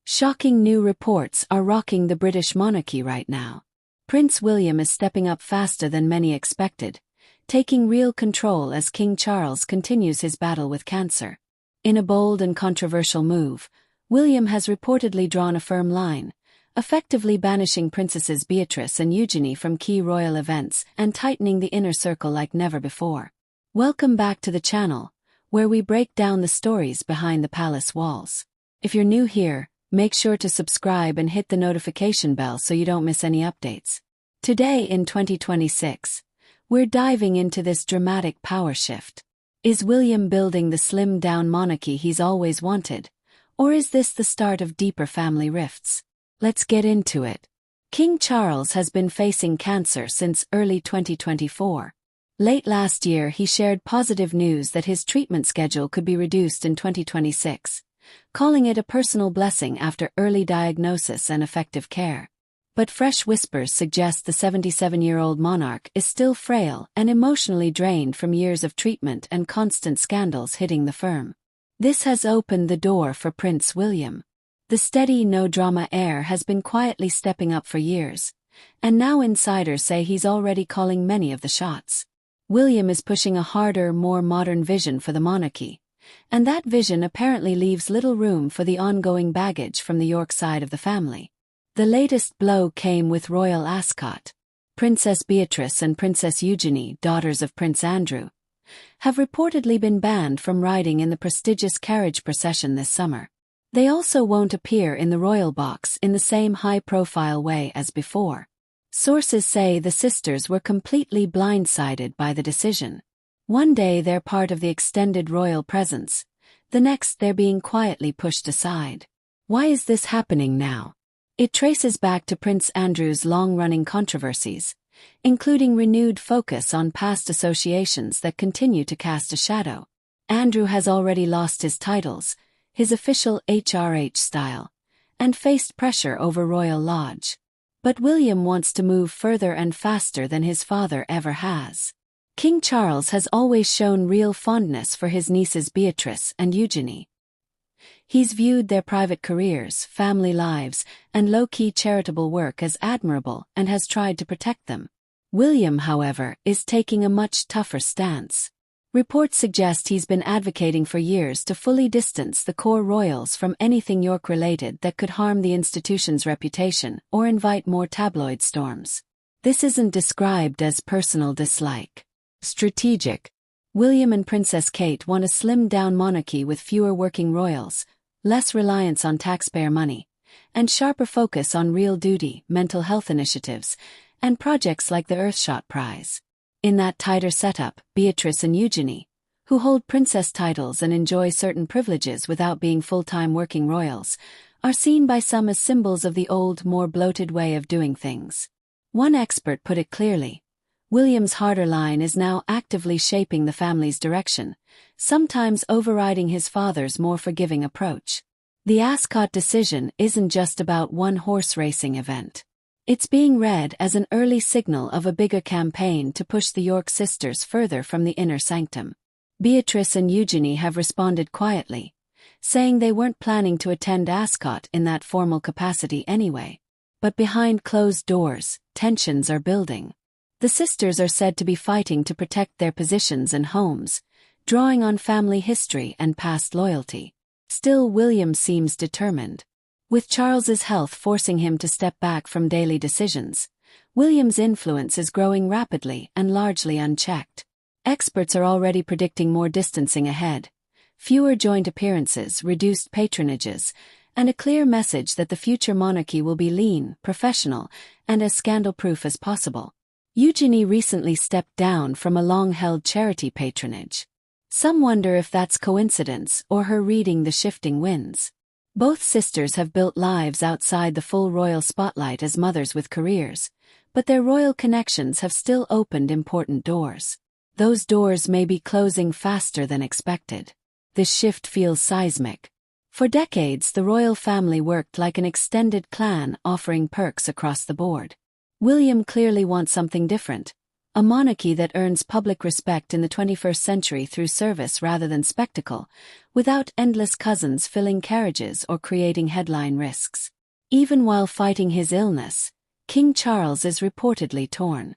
Shocking new reports are rocking the British monarchy right now. Prince William is stepping up faster than many expected, taking real control as King Charles continues his battle with cancer. In a bold and controversial move, William has reportedly drawn a firm line, effectively banishing Princesses Beatrice and Eugenie from key royal events and tightening the inner circle like never before. Welcome back to the channel, where we break down the stories behind the palace walls. If you're new here, make sure to subscribe and hit the notification bell so you don't miss any updates. Today in 2026, we're diving into this dramatic power shift. Is William building the slimmed-down monarchy he's always wanted, or is this the start of deeper family rifts? Let's get into it. King Charles has been facing cancer since early 2024. Late last year he shared positive news that his treatment schedule could be reduced in 2026. Calling it a personal blessing after early diagnosis and effective care. But fresh whispers suggest the 77-year-old monarch is still frail and emotionally drained from years of treatment and constant scandals hitting the firm. This has opened the door for Prince William. The steady, no-drama heir has been quietly stepping up for years, and now insiders say he's already calling many of the shots. William is pushing a harder, more modern vision for the monarchy, and that vision apparently leaves little room for the ongoing baggage from the York side of the family. The latest blow came with royal Ascot. Princess Beatrice and Princess Eugenie, daughters of Prince Andrew, have reportedly been banned from riding in the prestigious carriage procession this summer. They also won't appear in the royal box in the same high-profile way as before. Sources say the sisters were completely blindsided by the decision. One day they're part of the extended royal presence, the next they're being quietly pushed aside. Why is this happening now? It traces back to Prince Andrew's long-running controversies, including renewed focus on past associations that continue to cast a shadow. Andrew has already lost his titles, his official HRH style, and faced pressure over royal lodge. But William wants to move further and faster than his father ever has. King Charles has always shown real fondness for his nieces Beatrice and Eugenie. He's viewed their private careers, family lives, and low-key charitable work as admirable and has tried to protect them. William, however, is taking a much tougher stance. Reports suggest he's been advocating for years to fully distance the core royals from anything York-related that could harm the institution's reputation or invite more tabloid storms. This isn't described as personal dislike. Strategic. William and Princess Kate want a slimmed-down monarchy with fewer working royals, less reliance on taxpayer money, and sharper focus on real duty, mental health initiatives, and projects like the Earthshot Prize. In that tighter setup, Beatrice and Eugenie, who hold princess titles and enjoy certain privileges without being full-time working royals, are seen by some as symbols of the old, more bloated way of doing things. One expert put it clearly: William's harder line is now actively shaping the family's direction, sometimes overriding his father's more forgiving approach. The Ascot decision isn't just about one horse racing event. It's being read as an early signal of a bigger campaign to push the York sisters further from the inner sanctum. Beatrice and Eugenie have responded quietly, saying they weren't planning to attend Ascot in that formal capacity anyway. But behind closed doors, tensions are building. The sisters are said to be fighting to protect their positions and homes, drawing on family history and past loyalty. Still, William seems determined. With Charles's health forcing him to step back from daily decisions, William's influence is growing rapidly and largely unchecked. Experts are already predicting more distancing ahead, fewer joint appearances, reduced patronages, and a clear message that the future monarchy will be lean, professional, and as scandal-proof as possible. Eugenie recently stepped down from a long-held charity patronage. Some wonder if that's coincidence or her reading the shifting winds. Both sisters have built lives outside the full royal spotlight as mothers with careers, but their royal connections have still opened important doors. Those doors may be closing faster than expected. This shift feels seismic. For decades, the royal family worked like an extended clan, offering perks across the board. William clearly wants something different, A monarchy that earns public respect in the 21st century through service rather than spectacle, without endless cousins filling carriages or creating headline risks. Even while fighting his illness, King Charles is reportedly torn.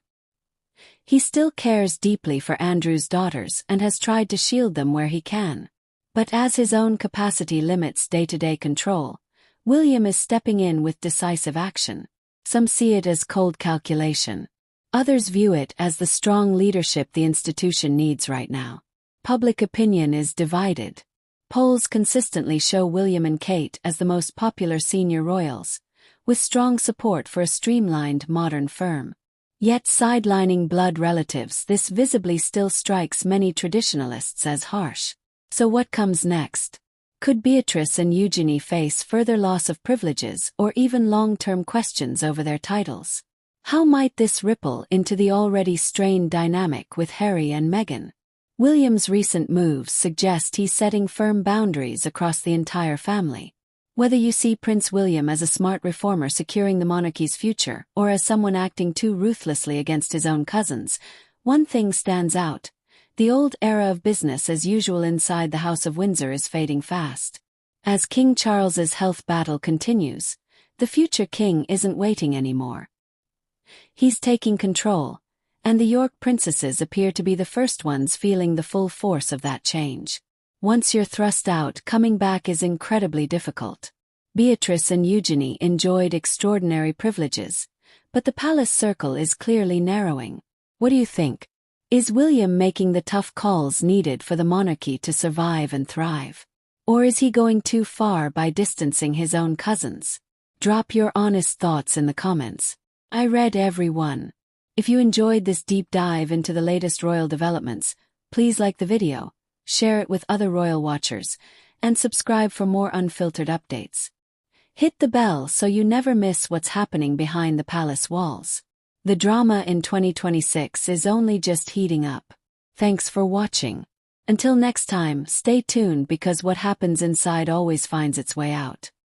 He still cares deeply for Andrew's daughters and has tried to shield them where he can. But as his own capacity limits day-to-day control, William is stepping in with decisive action. Some see it as cold calculation. Others view it as the strong leadership the institution needs right now. Public opinion is divided. Polls consistently show William and Kate as the most popular senior royals, with strong support for a streamlined modern firm. Yet sidelining blood relatives, this visibly still strikes many traditionalists as harsh. So what comes next? Could Beatrice and Eugenie face further loss of privileges or even long-term questions over their titles? How might this ripple into the already strained dynamic with Harry and Meghan? William's recent moves suggest he's setting firm boundaries across the entire family. Whether you see Prince William as a smart reformer securing the monarchy's future or as someone acting too ruthlessly against his own cousins, one thing stands out. The old era of business as usual inside the House of Windsor is fading fast. As King Charles's health battle continues, the future king isn't waiting anymore. He's taking control, and the York princesses appear to be the first ones feeling the full force of that change. Once you're thrust out, coming back is incredibly difficult. Beatrice and Eugenie enjoyed extraordinary privileges, but the palace circle is clearly narrowing. What do you think? Is William making the tough calls needed for the monarchy to survive and thrive? Or is he going too far by distancing his own cousins? Drop your honest thoughts in the comments. I read every one. If you enjoyed this deep dive into the latest royal developments, please like the video, share it with other royal watchers, and subscribe for more unfiltered updates. Hit the bell so you never miss what's happening behind the palace walls. The drama in 2026 is only just heating up. Thanks for watching. Until next time, stay tuned because what happens inside always finds its way out.